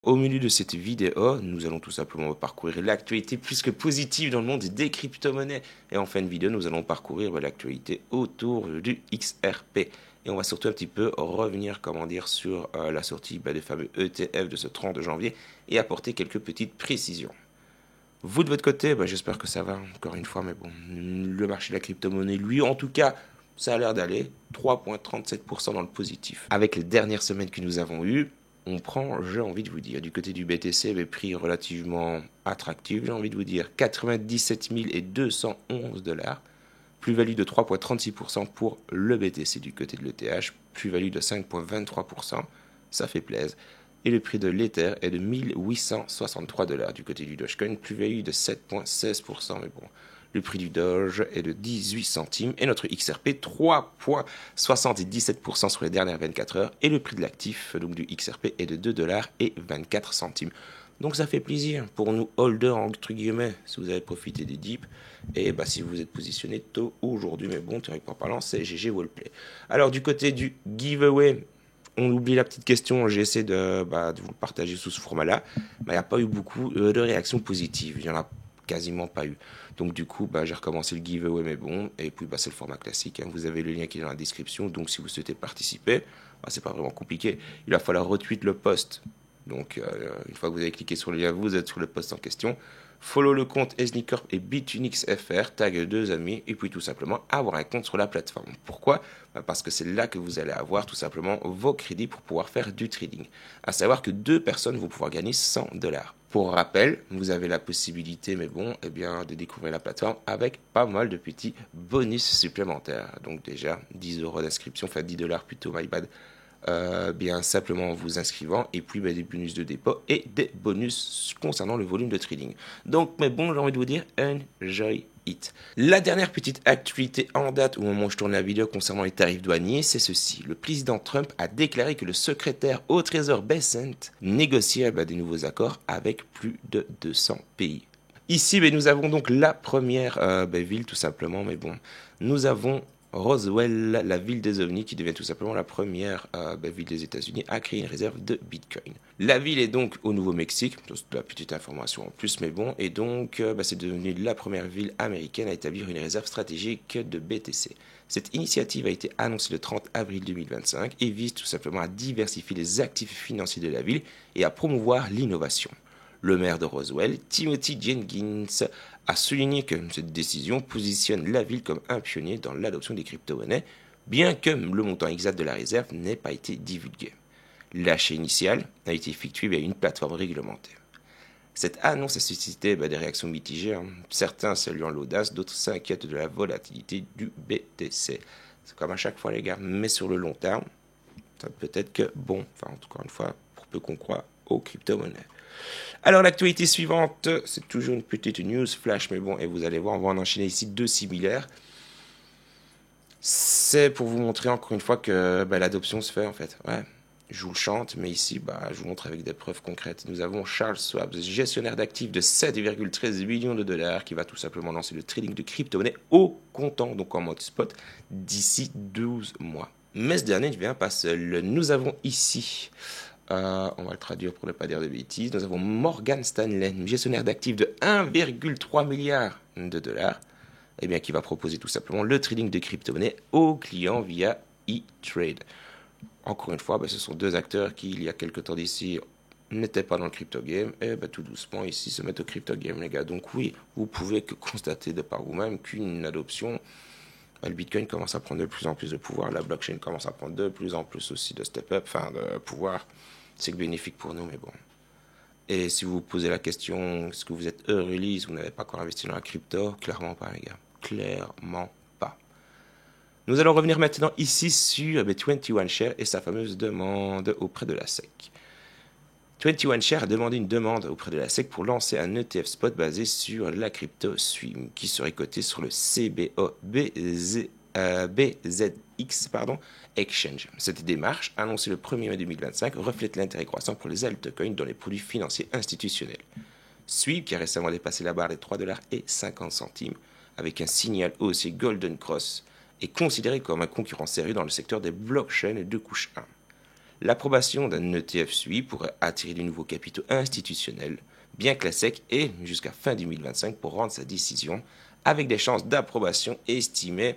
Au milieu de cette vidéo, nous allons tout simplement parcourir l'actualité plus que positive dans le monde des crypto-monnaies. Et en fin de vidéo, nous allons parcourir l'actualité autour du XRP. Et on va surtout un petit peu revenir, sur la sortie des fameux ETF de ce 30 janvier et apporter quelques petites précisions. Vous de votre côté, j'espère que ça va encore une fois, mais bon, le marché de la crypto-monnaie, lui, en tout cas, ça a l'air d'aller 3,37% dans le positif. Avec les dernières semaines que nous avons eues, on prend, j'ai envie de vous dire, du côté du BTC, des prix relativement attractifs, j'ai envie de vous dire 97 211 $, plus-value de 3,36% pour le BTC du côté de l'ETH, plus-value de 5,23%, ça fait plaisir. Et le prix de l'Ether est de 1863 $ du côté du Dogecoin, plus-value de 7,16%, mais bon. Le prix du Doge est de 18 centimes et notre XRP 3,77% sur les dernières 24 heures. Et le prix de l'actif donc du XRP est de 2,24 $. Donc ça fait plaisir pour nous holders entre guillemets si vous avez profité des dips et si vous êtes positionné tôt aujourd'hui. Mais bon, théoriquement parlant, c'est GG Wallplay. Alors du côté du giveaway, on oublie la petite question, j'ai essayé de vous le partager sous ce format-là, mais il n'y a pas eu beaucoup de réactions positives. Il n'y en a quasiment pas eu. Donc du coup, j'ai recommencé le giveaway, mais bon, et puis c'est le format classique. Vous avez le lien qui est dans la description, donc si vous souhaitez participer, c'est pas vraiment compliqué. Il va falloir retweet le post. Donc une fois que vous avez cliqué sur le lien, vous êtes sur le post en question. Follow le compte Esnicorp et BitUnixFR, tag 2 amis, et puis tout simplement avoir un compte sur la plateforme. Pourquoi ? Parce que c'est là que vous allez avoir tout simplement vos crédits pour pouvoir faire du trading. À savoir que 2 personnes vont pouvoir gagner 100 $. Pour rappel, vous avez la possibilité, de découvrir la plateforme avec pas mal de petits bonus supplémentaires. Donc déjà, 10 € d'inscription, enfin 10 $ plutôt, my bad. Simplement en vous inscrivant et puis des bonus de dépôt et des bonus concernant le volume de trading. Donc j'ai envie de vous dire enjoy it. La dernière petite actualité en date au moment où je tourne la vidéo concernant les tarifs douaniers, c'est ceci. Le président Trump a déclaré que le secrétaire au Trésor Bessent négociait des nouveaux accords avec plus de 200 pays. Ici, nous avons donc la première ville tout simplement, nous avons Roswell, la ville des ovnis, qui devient tout simplement la première ville des États-Unis à créer une réserve de Bitcoin. La ville est donc au Nouveau-Mexique, c'est la petite information en plus, et donc c'est devenu la première ville américaine à établir une réserve stratégique de BTC. Cette initiative a été annoncée le 30 avril 2025 et vise tout simplement à diversifier les actifs financiers de la ville et à promouvoir l'innovation. Le maire de Roswell, Timothy Jenkins, a souligné que cette décision positionne la ville comme un pionnier dans l'adoption des crypto-monnaies, bien que le montant exact de la réserve n'ait pas été divulgué. L'achat initial a été effectué via une plateforme réglementaire. Cette annonce a suscité des réactions mitigées, certains saluant l'audace, d'autres s'inquiètent de la volatilité du BTC. C'est comme à chaque fois les gars, mais sur le long terme, peut-être que encore une fois, pour peu qu'on croit aux crypto-monnaies. Alors l'actualité suivante, c'est toujours une petite news flash, et vous allez voir, on va en enchaîner ici 2 similaires. C'est pour vous montrer encore une fois que l'adoption se fait en fait. Ouais, je vous le chante, mais ici, je vous montre avec des preuves concrètes. Nous avons Charles Schwab, gestionnaire d'actifs de 7,13 millions de $, qui va tout simplement lancer le trading de crypto-monnaie au comptant, donc en mode spot, d'ici 12 mois. Mais ce dernier ne vient pas seul. Nous avons ici... on va le traduire pour ne pas dire de bêtises. Nous avons Morgan Stanley, gestionnaire d'actifs de 1,3 milliard de $, qui va proposer tout simplement le trading de crypto-monnaie aux clients via e-trade. Encore une fois, ce sont 2 acteurs qui, il y a quelques temps d'ici, n'étaient pas dans le crypto game et tout doucement ici se mettent au crypto game, les gars. Donc oui, vous pouvez que constater de par vous-même qu'une adoption, le Bitcoin commence à prendre de plus en plus de pouvoir, la blockchain commence à prendre de plus en plus aussi de step-up, de pouvoir. C'est que bénéfique pour nous, mais bon. Et si vous vous posez la question, est-ce que vous êtes early, vous n'avez pas encore investi dans la crypto? Clairement pas, les gars. Clairement pas. Nous allons revenir maintenant ici sur 21Shares et sa fameuse demande auprès de la SEC. 21Shares a demandé une demande auprès de la SEC pour lancer un ETF spot basé sur la crypto SWIM qui serait coté sur le CBOBZX Exchange. Cette démarche, annoncée le 1er mai 2025, reflète l'intérêt croissant pour les altcoins dans les produits financiers institutionnels. SWIM, qui a récemment dépassé la barre des 3,50 $ avec un signal haussier Golden Cross, est considéré comme un concurrent sérieux dans le secteur des blockchains de couche 1. L'approbation d'un ETF SUI pourrait attirer de nouveaux capitaux institutionnels, bien que la SEC ait jusqu'à fin 2025 pour rendre sa décision, avec des chances d'approbation estimées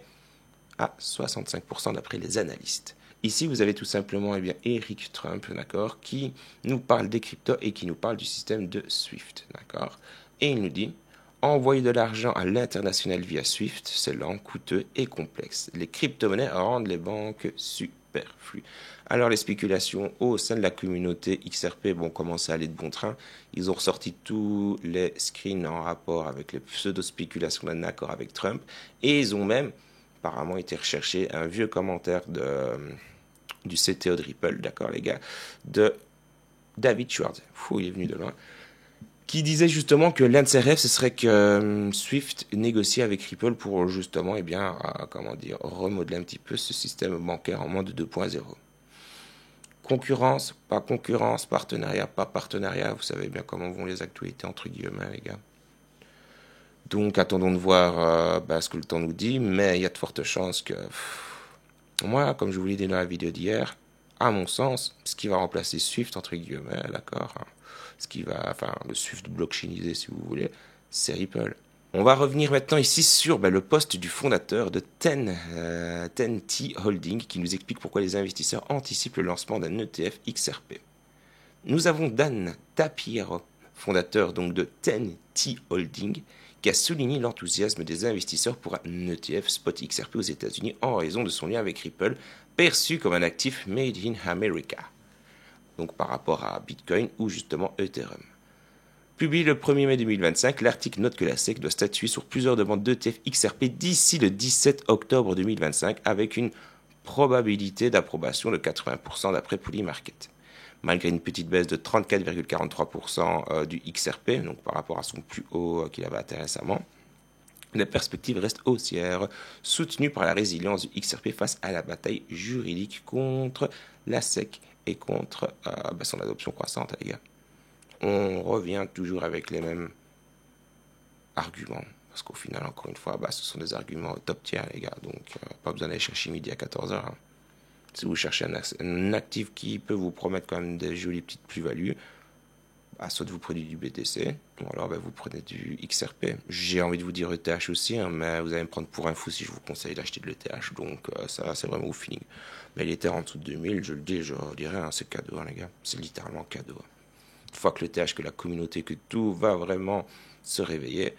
à 65% d'après les analystes. Ici, vous avez tout simplement Eric Trump, d'accord, qui nous parle des cryptos et qui nous parle du système de SWIFT, d'accord. Et il nous dit, envoyer de l'argent à l'international via SWIFT, c'est lent, coûteux et complexe. Les crypto-monnaies rendent les banques superflues. Alors les spéculations au sein de la communauté XRP vont commencer à aller de bon train. Ils ont ressorti tous les screens en rapport avec les pseudo-spéculations d'un accord avec Trump. Et ils ont même apparemment été recherché un vieux commentaire du CTO de Ripple, d'accord les gars, de David Schwartz, il est venu de loin, qui disait justement que l'un de ses rêves, ce serait que Swift négocie avec Ripple pour justement, remodeler un petit peu ce système bancaire en mode 2.0. Concurrence, pas concurrence, partenariat, pas partenariat, vous savez bien comment vont les actualités entre guillemets les gars. Donc attendons de voir ce que le temps nous dit, mais il y a de fortes chances que... moi, comme je vous l'ai dit dans la vidéo d'hier, à mon sens, ce qui va remplacer Swift, entre guillemets, d'accord, le Swift blockchainisé si vous voulez, c'est Ripple. On va revenir maintenant ici sur le poste du fondateur de 10T Holding qui nous explique pourquoi les investisseurs anticipent le lancement d'un ETF XRP. Nous avons Dan Tapiero, fondateur donc de 10T Holding, qui a souligné l'enthousiasme des investisseurs pour un ETF spot XRP aux États-Unis en raison de son lien avec Ripple, perçu comme un actif made in America, donc par rapport à Bitcoin ou justement Ethereum. Publié le 1er mai 2025, l'article note que la SEC doit statuer sur plusieurs demandes d'ETF XRP d'ici le 17 octobre 2025 avec une probabilité d'approbation de 80% d'après Polymarket. Malgré une petite baisse de 34,43% du XRP, donc par rapport à son plus haut qu'il avait atteint récemment, la perspective reste haussière, soutenue par la résilience du XRP face à la bataille juridique contre la SEC et contre son adoption croissante, les gars. On revient toujours avec les mêmes arguments, parce qu'au final, encore une fois, ce sont des arguments top tier, les gars, donc pas besoin d'aller chercher midi à 14h. Hein. Si vous cherchez un actif qui peut vous promettre quand même des jolies petites plus-values, soit vous prenez du BTC, ou alors vous prenez du XRP. J'ai envie de vous dire ETH aussi, hein, mais vous allez me prendre pour un fou si je vous conseille d'acheter de l'ETH, donc ça c'est vraiment au feeling. Mais l'Ether en dessous de 2000, je le dis, je dirais, hein, c'est cadeau, hein, les gars, c'est littéralement cadeau. Une fois que l'ETH, que la communauté, que tout va vraiment se réveiller,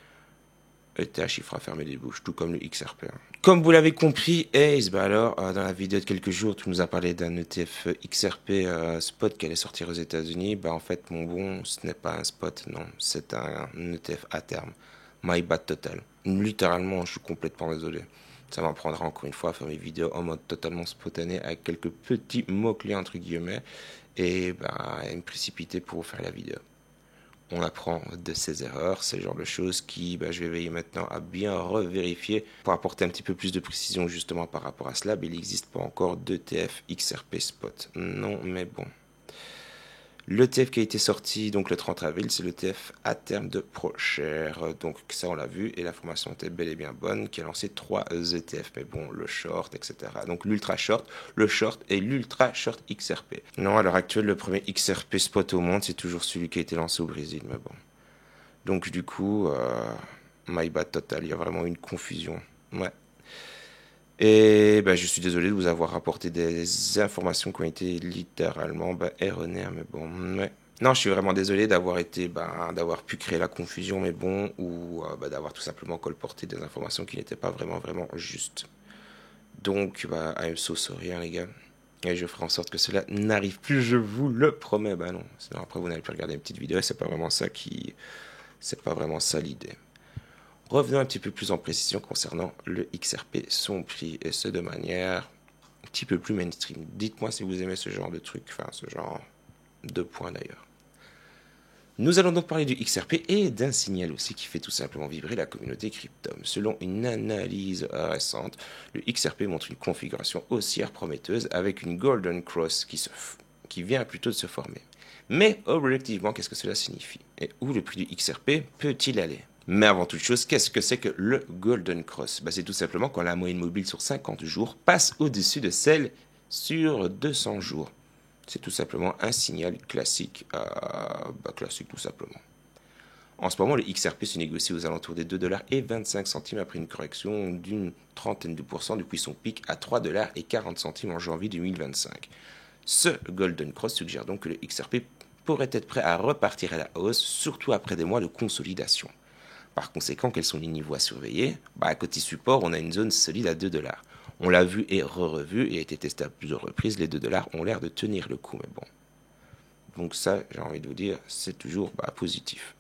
ETH il fera fermer des bouches, tout comme le XRP. Hein. Comme vous l'avez compris, Ace, dans la vidéo de quelques jours, tu nous as parlé d'un ETF XRP spot qui allait sortir aux États-Unis. En fait, mon bon, ce n'est pas un spot, non, c'est un ETF à terme. My bad total. Littéralement, je suis complètement désolé. Ça m'apprendra encore une fois à faire mes vidéos en mode totalement spontané avec quelques petits mots-clés entre guillemets et me précipiter pour faire la vidéo. On apprend de ses erreurs, c'est le genre de choses qui, je vais veiller maintenant à bien revérifier pour apporter un petit peu plus de précision justement par rapport à cela. Mais il n'existe pas encore d'ETF XRP Spot. Non, mais bon. L'ETF qui a été sorti donc le 30 avril, c'est l'ETF à terme de ProShare. Donc ça on l'a vu et l'information était bel et bien bonne, qui a lancé 3 ETF. Mais bon, le short, etc. Donc l'ultra short, le short et l'ultra short XRP. Non, à l'heure actuelle, le premier XRP spot au monde, c'est toujours celui qui a été lancé au Brésil. Mais bon. Donc du coup, my bad total, il y a vraiment une confusion. Ouais. Et je suis désolé de vous avoir apporté des informations qui ont été littéralement erronées, mais bon, ouais. Non, je suis vraiment désolé d'avoir d'avoir pu créer la confusion, mais bon, ou d'avoir tout simplement colporté des informations qui n'étaient pas vraiment justes. Donc, I'm so sorry, hein, les gars. Et je ferai en sorte que cela n'arrive plus, je vous le promets. Non, sinon après vous n'allez plus regarder une petite vidéo, c'est pas vraiment ça l'idée. Revenons un petit peu plus en précision concernant le XRP, son prix, et ce de manière un petit peu plus mainstream. Dites-moi si vous aimez ce genre de truc, ce genre de points d'ailleurs. Nous allons donc parler du XRP et d'un signal aussi qui fait tout simplement vibrer la communauté crypto. Selon une analyse récente, le XRP montre une configuration haussière prometteuse avec une Golden Cross qui vient plutôt de se former. Mais objectivement, qu'est-ce que cela signifie? Et où le prix du XRP peut-il aller? Mais avant toute chose, qu'est-ce que c'est que le Golden Cross? C'est tout simplement quand la moyenne mobile sur 50 jours passe au-dessus de celle sur 200 jours. C'est tout simplement un signal classique, classique tout simplement. En ce moment, le XRP se négocie aux alentours des 2,25 $ après une correction d'une trentaine de pourcents depuis son pic à 3,40 $ en janvier 2025. Ce Golden Cross suggère donc que le XRP pourrait être prêt à repartir à la hausse, surtout après des mois de consolidation. Par conséquent, quels sont les niveaux à surveiller? À côté support, on a une zone solide à 2 $. On l'a vu et revu et a été testé à plusieurs reprises. Les 2 $ ont l'air de tenir le coup, mais bon. Donc ça, j'ai envie de vous dire, c'est toujours positif.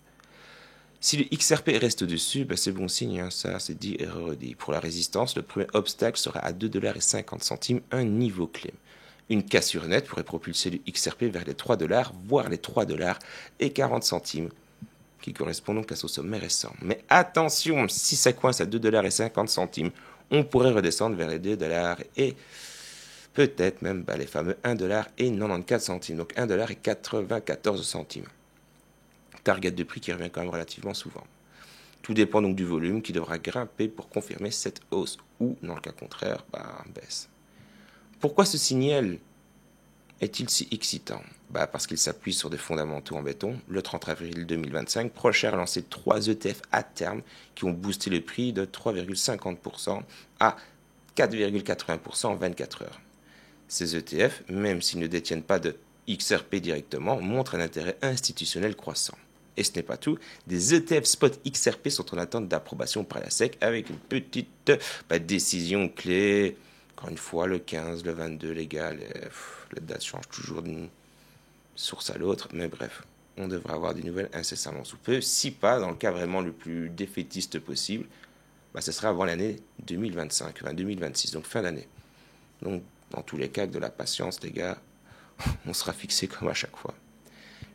Si le XRP reste au-dessus, c'est bon signe, ça c'est dit et redit. Pour la résistance, le premier obstacle sera à 2,50 $, un niveau clé. Une cassure nette pourrait propulser le XRP vers les 3 $, voire les 3,40 $, qui correspond donc à son sommet récent. Mais attention, si ça coince à 2,50 $, on pourrait redescendre vers les 2 $ et peut-être même les fameux 1,94 $, donc 1,94 $. Target de prix qui revient quand même relativement souvent. Tout dépend donc du volume qui devra grimper pour confirmer cette hausse ou, dans le cas contraire, baisse. Pourquoi ce signal est-il si excitant? Parce qu'il s'appuie sur des fondamentaux en béton. Le 30 avril 2025, Procher a lancé 3 ETF à terme qui ont boosté le prix de 3,50% à 4,80% en 24 heures. Ces ETF, même s'ils ne détiennent pas de XRP directement, montrent un intérêt institutionnel croissant. Et ce n'est pas tout, des ETF spot XRP sont en attente d'approbation par la SEC avec une petite décision clé. Encore une fois, le 15, le 22, les gars, la date change toujours d'une source à l'autre, mais bref, on devrait avoir des nouvelles incessamment sous peu. Si pas, dans le cas vraiment le plus défaitiste possible, ce sera avant l'année 2025, 2026, donc fin d'année. Donc, dans tous les cas, avec de la patience, les gars, on sera fixé comme à chaque fois.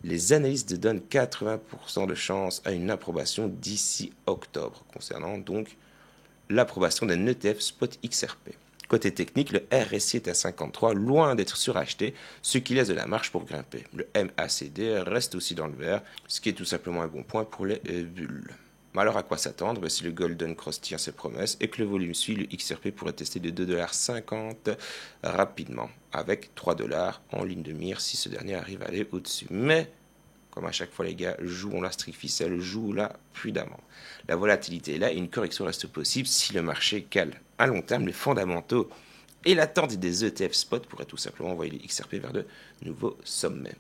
Les analystes donnent 80% de chance à une approbation d'ici octobre, concernant donc l'approbation d'un ETF spot XRP. Côté technique, le RSI est à 53, loin d'être suracheté, ce qui laisse de la marge pour grimper. Le MACD reste aussi dans le vert, ce qui est tout simplement un bon point pour les bulles. Alors à quoi s'attendre? Si le Golden Cross tient ses promesses et que le volume suit, le XRP pourrait tester de 2,50 $ rapidement, avec 3 $ en ligne de mire si ce dernier arrive à aller au-dessus. Mais, comme à chaque fois les gars, jouons la strict ficelle, jouons-la prudemment. La volatilité est là et une correction reste possible si le marché cale. À long terme, les fondamentaux et l'attente des ETF spot pourraient tout simplement envoyer les XRP vers de nouveaux sommets.